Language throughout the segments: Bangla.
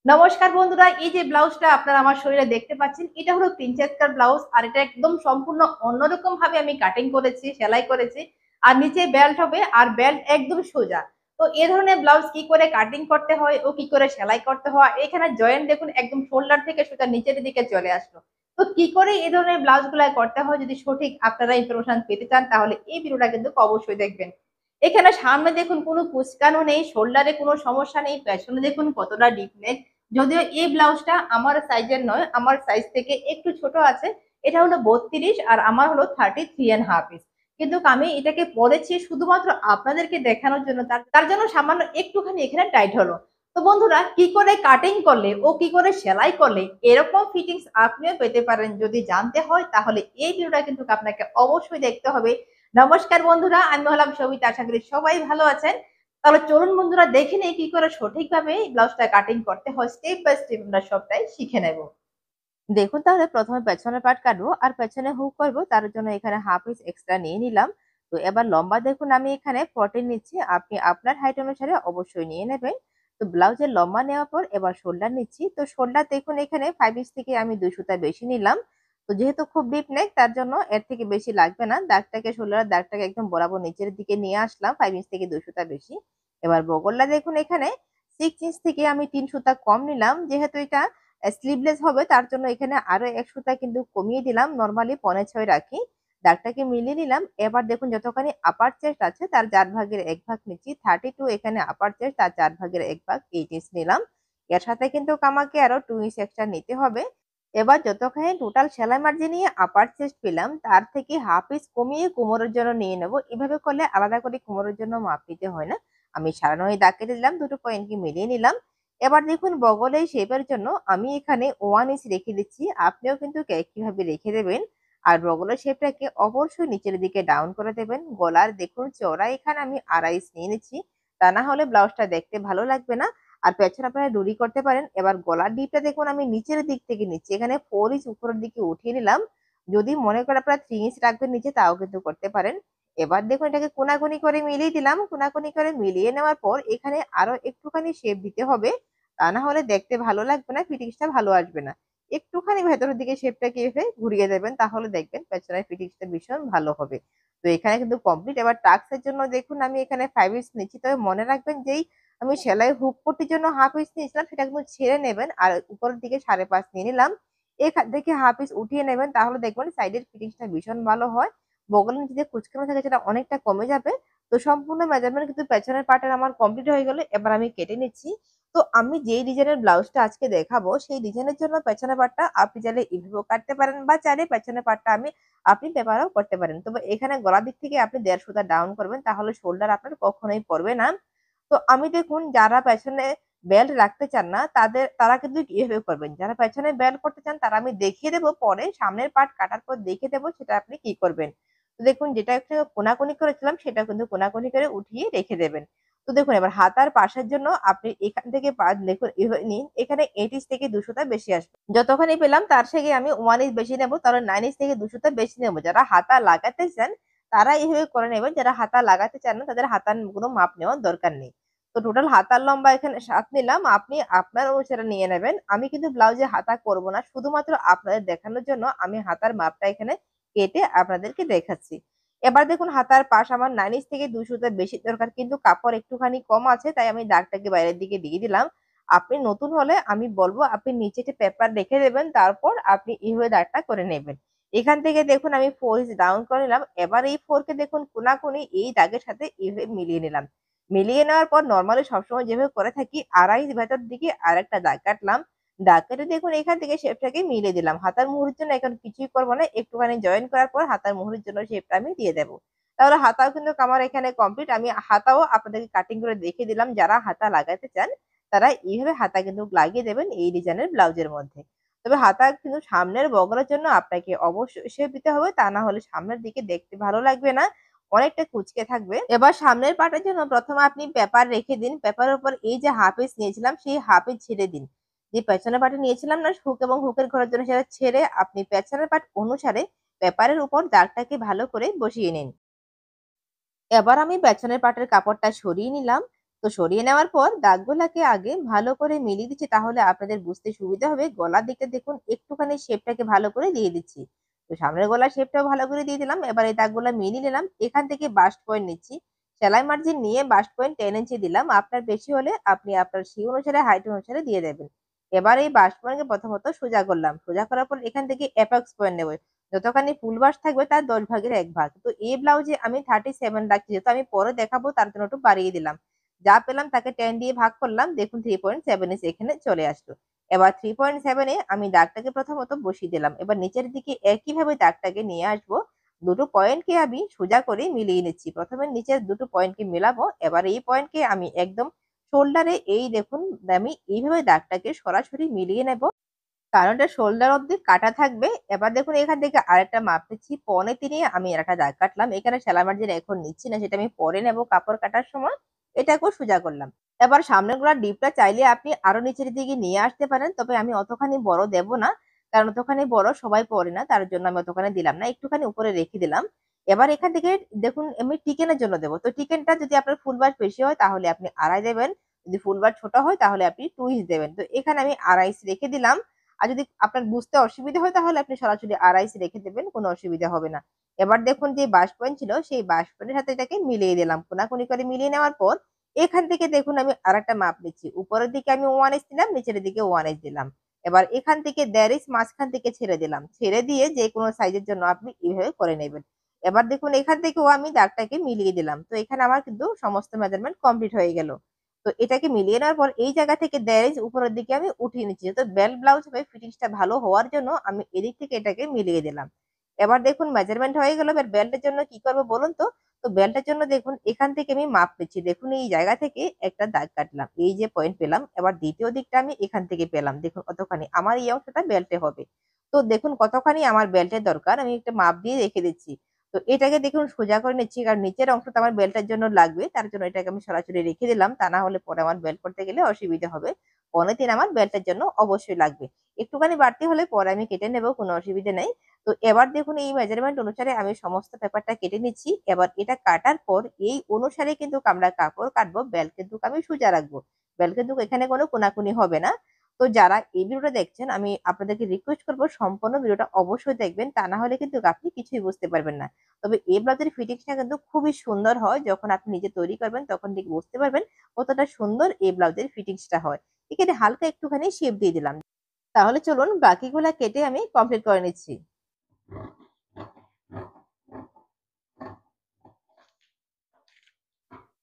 নমস্কার বন্ধুরা, এই যে ব্লাউজটা আপনারা আমার শরীরে দেখতে পাচ্ছেন, এটা হলো প্রিন্সেস কাট ব্লাউজ। আর এটা একদম সম্পূর্ণ অন্যরকম ভাবে আমি কাটিং করেছি, সেলাই করেছি। আর নিচে বেল্ট হবে, আর বেল্ট একদম সোজা। তো এই ধরনের ব্লাউজ কি করে কাটিং করতে হয় ও কি করে সেলাই করতে হয়, এখানে জয়েন্ট দেখুন একদম শোল্ডার থেকে সোজা নিচের দিকে চলে আসলো। তো কি করে এই ধরনের ব্লাউজ গুলা করতে হয়, যদি সঠিক আপনারা ইনফরমেশন পেতে চান, তাহলে এই ভিডিওটা কিন্তু অবশ্যই দেখবেন। এখানে সামনে দেখুন কোনো কুচকানো নেই, শোল্ডারে কোনো সমস্যা নেই, পেছনে দেখুন কতটা ডিপ নেক। যদিও এই ব্লাউজটা আমার সাইজের নয়, আমার সাইজ থেকে একটু ছোট আছে। এটা হলো 32 আর আমার হলো 33.5 ইঞ্চ। কিন্তু আমি এটাকে পরেছি শুধুমাত্র আপনাদেরকে দেখানোর জন্য, তার জন্য সামান্য একটুখানি এখানে টাইট হলো। তো বন্ধুরা, কি করে কাটিং করলে ও কি করে সেলাই করলে এরকম ফিটিংস আপনিও পেতে পারেন, যদি জানতে হয় তাহলে এই ভিডিওটা কিন্তু আপনাকে অবশ্যই দেখতে হবে। নমস্কার বন্ধুরা, আমি হলাম সবিতা, আশা করি সবাই ভালো আছেন। তাহলে চলুন বন্ধুরা, দেখে নেই কি করে সঠিকভাবে এই ব্লাউজটা কাটিং করতে হয়। স্টেপ বাই স্টেপ আমরা সবটাই শিখে নেব। দেখুন, তাহলে প্রথমে পেছনের পার্ট কাটবো আর পেছনে হুক করব, তার জন্য এখানে হাফ ইঞ্চ এক্সট্রা নিয়ে নিলাম। তো এবার লম্বা দেখুন আমি এখানে 14 নিচ্ছি, আপনি আপনার হাইট অনুসারে অবশ্যই নিয়ে নেবেন। তো ব্লাউজের লম্বা নেওয়ার পর এবার শোল্ডার নিচ্ছি। তো শোল্ডার দেখুন এখানে 5 ইঞ্চ থেকে আমি 2 সুতা বেশি নিলাম। তো যেহেতু খুব ডিপ নেক, তার জন্য এর থেকে বেশি লাগবে না। দাগটাকে, শোল্ডারের দাগটাকে একদম বরাবর নিচের দিকে নিয়ে আসলাম, 5 ইঞ্চ থেকে 2 সুতা বেশি। এবার বগলটা দেখুন এখানে 6 ইঞ্চ থেকে আমি 3 সুতা কম নিলাম, যেহেতু এটা স্লিভলেস হবে, তার জন্য এখানে আরো 1 সুতা কিন্তু কমিয়ে দিলাম। নরমালি 5.5 রাখি। দাগটাকে মিলিয়ে নিলাম। এবার দেখুন যতখানি আপার চেস্ট আছে তার 4 ভাগের 1 ভাগ নিচ্ছি। 32 এখানে আপার চেস্ট, তার 4 ভাগের 1 ভাগ 8 ইঞ্চ নিলাম। এর সাথে কিন্তু আমাকে আরো 2 ইঞ্চ এক্সট্রা নিতে হবে। এবার যতখানি টোটাল সেলাই মার্জিন নিয়ে আপার চেস্ট পেলাম, তার থেকে হাফ ইঞ্চ কমিয়ে কোমরের জন্য নিয়ে নেব। এভাবে করলে আলাদা করে কোমরের জন্য মাপ নিতে হয় না। আমি 9.5 দাগ কেটে দিলাম, দুটো পয়েন্টকে মিলিয়ে নিলাম। এবার দেখুন বগলের শেপের জন্য আমি এখানে 1 ইঞ্চ রেখে দিচ্ছি, আপনিও কিন্তু একইভাবে রেখে দেবেন। আর বগলের শেপটাকে অবশ্যই নিচের দিকে ডাউন করে দেবেন। গলার দেখুন চওড়া এখানে আমি 2.5 ইঞ্চ নিয়ে নিচ্ছি, তা না হলে ব্লাউজটা দেখতে ভালো লাগবে না। আর পেছনে আপনারা ডুরি করতে পারেন। এবার গলার ডিপটা দেখুন আমি নিচের দিক থেকে নিচ্ছি, এখানে 4 ইঞ্চ উপরের দিকে উঠিয়ে নিলাম। যদি মনে করেন আপনারা 3 ইঞ্চ রাখবেন নিচে, তাও কিন্তু করতে পারেন। এবার দেখুন এটাকে কোনাকুনি করে মিলিয়ে দিলাম। কোনাকুনি করে মিলিয়ে নেওয়ার পর এখানে আরো একটুখানি শেপ দিতে হবে, তা না হলে দেখতে ভালো লাগবে না, ফিটিংসটা ভালো আসবে না। একটুখানি ভেতরের দিকে শেপটাকে এভাবে ঘুরিয়ে দেবেন, তাহলে দেখবেন পেছনের ফিটিংসটা ভীষণ ভালো হবে। তো এখানে কিন্তু কমপ্লিট। এবার টাক্সের জন্য দেখুন আমি এখানে 5 ইঞ্চ নিচ্ছি, তবে মনে রাখবেন যেই আমি সেলাই হুক পট্টির জন্য হাফ ইঞ্চ নিয়েছিলাম, সেটা কিন্তু ছেড়ে নেবেন আর উপরের দিকে 5.5 নিয়ে নিলাম। এখান থেকে হাফ ইঞ্চ উঠিয়ে নেবেন, তাহলে দেখবেন সাইডের ফিটিংসটা ভীষণ ভালো হয়। বগলের নিচে যে কুচকানো থাকে সেটা অনেকটা কমে যাবে। তো সম্পূর্ণ মেজারমেন্ট কিন্তু পেছনের পার্টের আমার কমপ্লিট হয়ে গেল। এবার আমি কেটে নিচ্ছি। তো আমি যেই ডিজাইনের ব্লাউজটা আজকে দেখাবো, সেই ডিজাইনের জন্য পেছনের পার্টটা আপনি চাইলে এভাবেও কাটতে পারেন, বা চাইলে পেছনের পার্টটা আপনি পেপারও করতে পারেন। তবে এখানে গলার দিক থেকে আপনি 1.5 সুতা ডাউন করবেন, তাহলে শোল্ডার আপনার কখনোই পড়বে না। তো আমি দেখুন যারা পেছনে বেল্ট রাখতে চান না, তারা কিন্তু এভাবে করবেন। যারা পেছনে বেল্ট করতে চান তারা আমি দেখিয়ে দেবো পরে, সামনের পার্ট কাটার পর দেখিয়ে দেবো সেটা আপনি কি করবেন। তো দেখুন যেটা একটু কোনাকুনি করেছিলাম, সেটা কিন্তু কোনাকুনি করে উঠিয়ে রেখে দেবেন। তো দেখুন এবার হাতার পাশের জন্য আপনি এখান থেকে দেখুন এভাবে নিন, এখানে 8 ইঞ্চ থেকে 2 সুতা বেশি আসবে। যতখানি পেলাম তার থেকে আমি 1 ইঞ্চ বেশি নেব, তাহলে 9 ইঞ্চ থেকে 2 সুতা বেশি নেব। যারা হাতা লাগাতে চান তারা এইভাবে করে নেবেন, যারা হাতা লাগাতে চান না তাদের হাতার কোনো মাপ নেওয়ার দরকার নেই। তো টোটাল হাতার লম্বা এখানে 7 নিলাম, আপনি আপনার অনুসারে নিয়ে নেবেন। আমি কিন্তু ব্লাউজে হাতা করব না, শুধুমাত্র আপনাদের দেখানোর জন্য আমি হাতার মাপটা এখানে কেটে আপনাদেরকে দেখাচ্ছি। এবার দেখুন হাতার পাশ আমার 9 ইঞ্চ থেকে 2 সুতা বেশি দরকার, কিন্তু কাপড় একটুখানি কম আছে, তাই আমি দাগটাকে বাইরের দিকে দিয়ে দিলাম। আপনি নতুন হলে আমি বলবো আপনি নিচে একটা পেপার রেখে দেবেন, তারপর আপনি এইভাবে দাগটা করে নেবেন। এখান থেকে দেখুন আমি 4 ইঞ্চ ডাউন করে নিলাম। এবার এই 4 কে দেখুন কোনাকুনি এই দাগের সাথে এইভাবে মিলিয়ে নিলাম। মিলিয়ে নেওয়ার পর নরমালি সবসময় যেভাবে করে থাকি, 2.5 ইঞ্চ ভেতর দিকে আরেকটা দাগ কাটলাম। দাগ কেটে দেখুন এখান থেকে শেপটাকে মিলিয়ে দিলাম। হাতার মুহুরির জন্য এখন কিছুই করবো না, একটুখানি জয়েন করার পর হাতার মুহুরির জন্য শেপটা আমি দিয়ে দেবো। তাহলে হাতাও কিন্তু আমার এখানে কমপ্লিট। আমি হাতাও আপনাদেরকে কাটিং করে দেখিয়ে দিলাম। যারা হাতা লাগাতে চান তারা এইভাবে হাতা কিন্তু লাগিয়ে দেবেন এই ডিজাইনের ব্লাউজের মধ্যে। তবে হাতা কিন্তু সামনের বগলের জন্য আপনাকে অবশ্যই শেপ দিতে হবে, তা না হলে সামনের দিকে দেখতে ভালো লাগবে না, অনেকটা কুঁচকে থাকবে। এবার সামনের পার্টের জন্য প্রথমে আপনি পেপার রেখে দিন। পেপারের উপর এই যে হাফ ইঞ্চ নিয়েছিলাম সেই হাফ ইঞ্চ ছেড়ে দিন। যে পেছনের পার্টে নিয়েছিলাম না হুক এবং হুকের ঘরের জন্য, সেটা ছেড়ে আপনি পেছনের পার্ট অনুসারে পেপারের উপর দাগটাকে ভালো করে বসিয়ে নিন। এবার আমি পেছনের পাটের কাপড়টা সরিয়ে নিলাম। তো সরিয়ে নেওয়ার পর দাগগুলাকে আগে ভালো করে মিলিয়ে দিচ্ছি, তাহলে আপনাদের বুঝতে সুবিধা হবে। গলার দিকটা দেখুন একটুখানি শেপটাকে ভালো করে দিয়ে দিচ্ছি। তো সামনের গলার শেপটাও ভালো করে দিয়ে দিলাম। এবার এই দাগগুলা মিলিয়ে নিলাম। এখান থেকে বাস্ট পয়েন্ট নিচ্ছি। সেলাই মার্জিন নিয়ে বাস্ট পয়েন্ট 10 ইঞ্চি দিলাম। আপনার বেশি হলে আপনি আপনার সেই অনুসারে হাইট অনুসারে দিয়ে দেবেন। এবার এই বাস্ট পয়েন্টকে প্রথমত সোজা করলাম। সোজা করার পর এখান থেকে অ্যাপেক্স পয়েন্ট নেব। যতখানি ফুল বাস থাকবে তার 10 ভাগের 1 ভাগ। তো এই ব্লাউজে আমি 37 রাখছি, যেহেতু আমি পরে দেখাবো তার জন্য একটু বাড়িয়ে দিলাম। যা পেলাম তাকে 10 দিয়ে ভাগ করলাম। দেখুন 3.7 এখানে চলে আসলো। এবার 3.7 আমি দাগটাকে প্রথমত বসিয়ে দিলাম। এবার নিচের দিকে একইভাবে দাগটাকে নিয়ে আসবো। দুটো পয়েন্টকে আমি সোজা করে মিলিয়ে নিচ্ছি। প্রথমে নিচের দুটো পয়েন্টকে মেলাবো। এবার এই পয়েন্টকে আমি একদম শোল্ডারে এই দেখুন আমি এইভাবে দাগটাকে সরাসরি মিলিয়ে নেব, কারণ এটা শোল্ডার অব্দি কাটা থাকবে। এবার দেখুন এখান থেকে আরেকটা মাপ নিচ্ছি। 3.5 আমি একটা দাগ কাটলাম। এখানে সেলাই মার্জিন এখন নিচ্ছি না, সেটা আমি পরে নেব কাপড় কাটার সময়। এটাকেও সোজা করলাম। এবার সামনের গোড়ার ডিপটা চাইলে আপনি আরো নিচের দিকে নিয়ে আসতে পারেন, তবে আমি অতখানি বড় দেব না, কারণ অতখানি বড় সবাই পরে না, তার জন্য আমি অতখানি দিলাম না, একটুখানি উপরে রেখে দিলাম। এবার এখান থেকে দেখুন আমি টিকেনের জন্য দেবো। তো টিকেনটা যদি আপনার ফুল বাস বেশি হয় তাহলে আপনি 2.5 দেবেন, যদি ফুল বাস ছোট হয় তাহলে আপনি 2 ইঞ্চ দেবেন। তো এখানে আমি 2.5 রেখে দিলাম। আর যদি আপনার বুঝতে অসুবিধা হয় তাহলে আপনি সরাসরি 2.5 রেখে দেবেন, কোনো অসুবিধা হবে না। এবার দেখুন যে বাস পয়েন্ট ছিল সেই বাস পয়েন্টের সাথে এটাকে মিলিয়ে দিলাম। কোনাকুনি করে মিলিয়ে নেওয়ার পর এখান থেকে দেখুন আমি আরেকটা মাপ নিচ্ছি। উপরের দিকে আমি 1 ইঞ্চ দিলাম, নিচের দিকে 1 ইঞ্চ দিলাম। এবার এখান থেকে 1.5 ইঞ্চ মাঝখান থেকে ছেড়ে দিলাম। ছেড়ে দিয়ে যে কোনো সাইজের জন্য আপনি এইভাবে করে নেবেন। এবার দেখুন এখান থেকেও আমি দাগটাকে মিলিয়ে দিলাম। তো এখানে আমার কিন্তু সমস্ত মেজারমেন্ট কমপ্লিট হয়ে গেল। তো এটাকে মিলিয়ে নেওয়ার পর এই জায়গা থেকে 1.5 ইঞ্চ উপরের দিকে আমি উঠিয়ে নিচ্ছি, যেহেতু বেল ব্লাউজ হবে ফিটিংসটা ভালো হওয়ার জন্য আমি এদিক থেকে এটাকে মিলিয়ে দিলাম। এবার দেখুন মেজারমেন্ট হয়ে গেল। এবার বেল্টের জন্য কি করবো বলুন তো। তো বেল্টের জন্য দেখুন এখান থেকে আমি মাপ নিচ্ছি। দেখুন এই জায়গা থেকে একটা দাগ কাটলাম, এই যে পয়েন্ট পেলাম। এবার দ্বিতীয় দিকটা আমি এখান থেকে পেলাম। দেখুন কতখানি আমার এই অংশটা বেল্টে হবে। তো দেখুন কতখানি আমার বেল্টের দরকার, আমি একটা মাপ দিয়ে রেখে দিচ্ছি। তো এটাকে দেখুন সোজা করে নিচ্ছি, কারণ নিচের অংশটা আমার বেল্টের জন্য লাগবে, তার জন্য এটাকে আমি সরাসরি রেখে দিলাম, তা না হলে পরে আমার বেল্ট করতে গেলে অসুবিধা হবে। 15 আমার বেল্টের জন্য অবশ্যই লাগবে। একটুখানি বাড়তি হলে পরে আমি কেটে নেবো, কোনো অসুবিধা নেই। তো এবার দেখুন এই মেজারমেন্ট অনুসারে আমি সমস্ত পেপারটা কেটে নিচ্ছি। এবার এটা কাটার পর এই অনুসারে কিন্তু আমরা কাপড় কাটবো। বেল্ট কিন্তু আমি সোজা রাখবো। বেল্ট কিন্তু এখানে কোনো কোনাকুনি হবে না। তো যারা এই ভিডিওটা দেখছেন আমি আপনাদেরকে রিকোয়েস্ট করবো সম্পূর্ণ ভিডিওটা অবশ্যই দেখবেন, তা না হলে কিন্তু আপনি কিছুই বুঝতে পারবেন না। তবে এই ব্লাউজের ফিটিংসটা কিন্তু খুবই সুন্দর হয়। যখন আপনি নিজে তৈরি করবেন তখন ঠিক বুঝতে পারবেন কতটা সুন্দর এই ব্লাউজের ফিটিংসটা হয়। এখানে হালকা একটুখানি শেপ দিয়ে দিলাম। তাহলে চলুন বাকিগুলা কেটে আমি কমপ্লিট করে নিচ্ছি।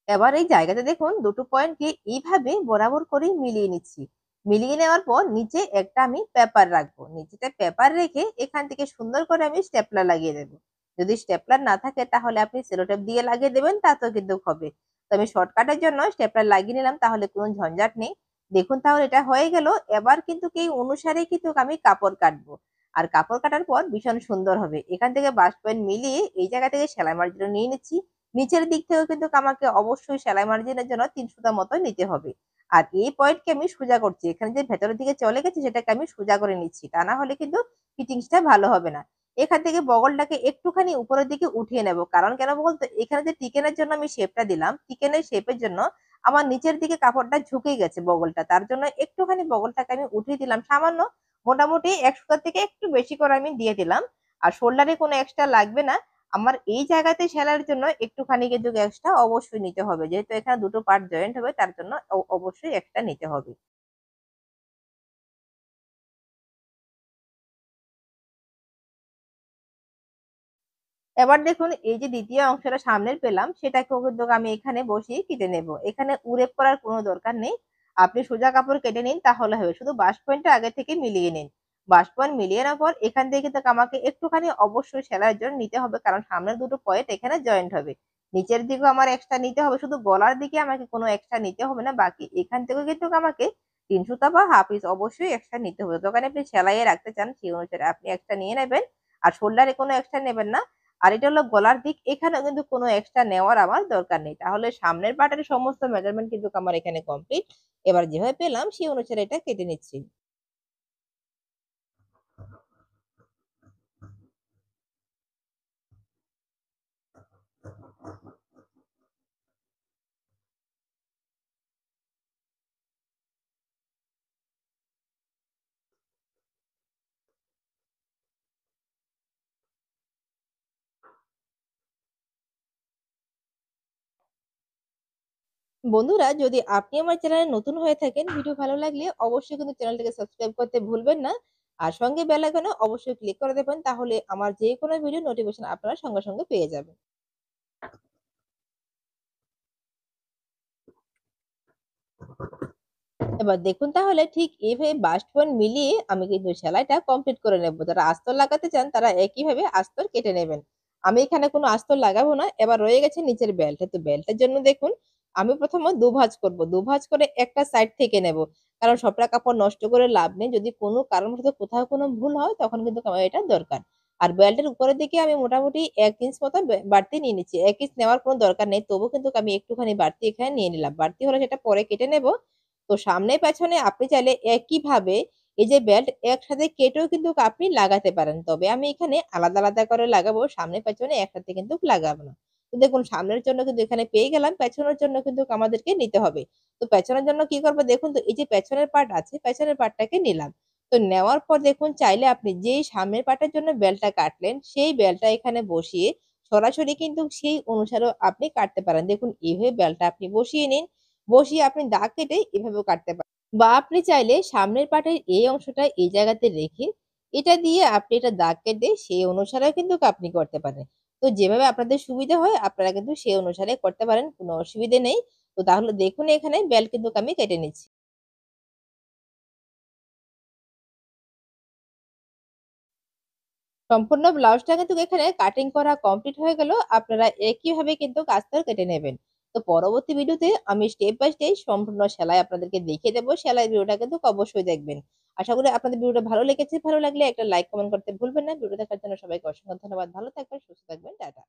এবার এই জায়গাতে দেখুন দুটো পয়েন্টকে এইভাবে বরাবর করে মিলিয়ে নিচ্ছি। মিলিয়ে নেওয়ার পর নিচে একটা আমি পেপার রাখবো। নিচেতে পেপার রেখে এখান থেকে সুন্দর করে আমি স্টেপলার লাগিয়ে দেবো। যদি স্টেপলার না থাকে তাহলে আপনি সেলোটেপ দিয়ে লাগিয়ে দেবেন, তাতেও কিন্তু হবে। তো আমি শর্টকাটের জন্য স্টেপলার লাগিয়ে নিলাম, তাহলে কোনো ঝঞ্ঝাট নেই। দেখুন তাহলে এটা হয়ে গেল। এবার কিন্তু এই অনুসারে কিন্তু আমি কাপড় কাটবো। আর কাপড় কাটার পর ভীষণ সুন্দর হবে। এখান থেকে বাস্ট পয়েন্ট মিলিয়ে এই জায়গা থেকে সেলাই মার্জিন নিয়ে নিচ্ছি। নিচের দিক থেকেও কিন্তু আমাকে অবশ্যই সেলাই মার্জিনের জন্য 3 সুতা মতো নিতে হবে। আর এই পয়েন্টকে আমি সোজা করছি। এখানে যে ভেতরের দিকে চলে গেছে সেটাকে আমি সোজা করে নিচ্ছি, তা না হলে কিন্তু ফিটিংসটা ভালো হবে না। এখান থেকে বগলটাকে একটুখানি উপরের দিকে উঠিয়ে নেব। কারণ কেন বলতো, এখানে যে টিকেনের জন্য আমি শেপটা দিলাম, টিকেনের শেপের জন্য আমার নিচের দিকে কাপড়টা ঝুঁকে গেছে বগলটা, তার জন্য একটুখানি বগলটাকে আমি উঠিয়ে দিলাম সামান্য। মোটামুটি 1 সুতা থেকে একটু বেশি করে আমি দিয়ে দিলাম। আর শোল্ডারে কোনো এক্সট্রা লাগবে না। আমার এই জায়গাতে সেলাইয়ের জন্য একটুখানি কিন্তু এক্সট্রা অবশ্যই নিতে হবে, যেহেতু এখানে দুটো পার্ট জয়েন্ট হবে, তার জন্য অবশ্যই এক্সট্রা নিতে হবে। এবার দেখুন এই যে দ্বিতীয় অংশটা সামনের পেলাম সেটাকেও কিন্তু আমি এখানে বসিয়ে কেটে নেব। এখানে উড়েপ করার কোনো দরকার নেই। আপনি সোজা কাপড় কেটে নিন তাহলে হবে, শুধু বাস্ট পয়েন্টটা আগে থেকে মিলিয়ে নিন। বাস্ট পয়েন্ট মিলিয়ে নেওয়ার পর এখান থেকে কিন্তু আমাকে একটুখানি অবশ্যই সেলাইয়ের জন্য নিতে হবে, কারণ সামনের দুটো পয়েন্ট এখানে জয়েন্ট হবে। নিচের দিকেও আমার এক্সট্রা নিতে হবে, শুধু গলার দিকে আমাকে কোনো এক্সট্রা নিতে হবে না। বাকি এখান থেকেও কিন্তু আমাকে 3 সুতা বা হাফ ইঞ্চ অবশ্যই এক্সট্রা নিতে হবে। দোকানে আপনি সেলাইয়ে রাখতে চান সেই অনুসারে আপনি এক্সট্রা নিয়ে নেবেন। আর শোল্ডারে কোনো এক্সট্রা নেবেন না। আর এটা হলো গলার দিক, এখানেও কিন্তু কোনো এক্সট্রা নেওয়ার আমার দরকার নেই। তাহলে সামনের পার্টের সমস্ত মেজারমেন্ট কিন্তু আমার এখানে কমপ্লিট। এবার যেভাবে পেলাম সেই অনুসারে এটা কেটে নিচ্ছি। বন্ধুরা, যদি আপনি আমার চ্যানেলে নতুন হয়ে থাকেন, ভিডিও ভালো লাগলে অবশ্যই কিন্তু চ্যানেলটাকে সাবস্ক্রাইব করতে ভুলবেন না। আর সঙ্গে বেল আইকনে অবশ্যই ক্লিক করে দেবেন, তাহলে আমার যে কোনো ভিডিও নোটিফিকেশন আপনারা সঙ্গে সঙ্গে পেয়ে যাবেন। এবার দেখুন, তাহলে ঠিক এইভাবে বাস্ট পয়েন্ট মিলিয়ে আমি কিন্তু সেলাইটা কমপ্লিট করে নেব। যারা আস্তর লাগাতে চান তারা একইভাবে আস্তর কেটে নেবেন। আমি এখানে কোনো আস্তর লাগাবো না। এবার রয়ে গেছে নিচের বেল্ট। তো বেল্টের জন্য দেখুন, আমি প্রথমে দুভাঁজ করব। দুভাঁজ করে একটা সাইড থেকে নেব। কারণ সবটা কাপড় নষ্ট করে লাভ নেই। যদি কোনো কারণবশত কোথাও কোনো ভুল হয় তখন কিন্তু আমার এটা দরকার। আর বেল্টের উপরের দিকে আমি মোটামুটি ১ ইঞ্চ মতো বাড়তি নিয়ে নিচ্ছি। ১ ইঞ্চ নেওয়ার কোনো দরকার নেই। তবুও কিন্তু আমি একটুখানি বাড়তি এখানে নিয়ে নিলাম। বাড়তি হলে সেটা পরে কেটে নেব। তো সামনে পেছনে আপনি চাইলে একইভাবে এই যে বেল্ট একসাথে কেটেও কিন্তু আপনি লাগাতে পারেন। তবে আমি এখানে আলাদা, আলাদা করে লাগাবো। সামনে পেছনে একসাথে কিন্তু লাগাবো না। তো দেখুন, সামনের জন্য কিন্তু এখানে পেয়ে গেলাম। পেছনের জন্য কিন্তু আমাদেরকে নিতে হবে। তো পেছনের জন্য কি করব দেখুন, তো এই যে পেছনের পার্ট আছে, পেছনের পার্টটাকে নিলাম। তো নেওয়ার পর দেখুন, চাইলে আপনি যেই সামনের পার্টের জন্য বেল্টটা কাটলেন, সেই বেল্টটা এখানে বসিয়ে সরাসরি কিন্তু সেই অনুসারেও আপনি কাটতে পারেন। দেখুন, এভাবে বেল্টটা আপনি বসিয়ে নিন। বসিয়ে আপনি দাগ কেটে এভাবেও কাটতে পারেন। বা আপনি চাইলে সামনের পাটের এই অংশটা এই জায়গাতে রেখে এটা দিয়ে আপনি এটা দাগ কেটে সেই অনুসারেও কিন্তু আপনি করতে পারেন। তো যেভাবে আপনাদের সুবিধা হয় আপনারা কিন্তু সেই অনুসারে করতে পারেন। কোনো অসুবিধে নেই। তো তাহলে দেখুন, এখানে বেল্ট কিন্তু আমি কেটে নিচ্ছি। সম্পূর্ণ ব্লাউজটা কিন্তু এখানে কাটিং করা কমপ্লিট হয়ে গেল। আপনারা একইভাবে কিন্তু কাজটাও কেটে নেবেন। তো পরবর্তী ভিডিওতে আমি স্টেপ বাই স্টেপ সম্পূর্ণ সেলাই আপনাদেরকে দেখিয়ে দেব। সেলাই ভিডিওটা কিন্তু অবশ্যই দেখবেন। আশা করি আপনাদের ভিডিওটা ভালো লেগেছে। ভালো লাগলে একটা লাইক কমেন্ট করতে ভুলবেন না। ভিডিও দেখার জন্য সবাইকে অসংখ্য ধন্যবাদ। ভালো থাকবেন, সুস্থ থাকবেন। টাটা।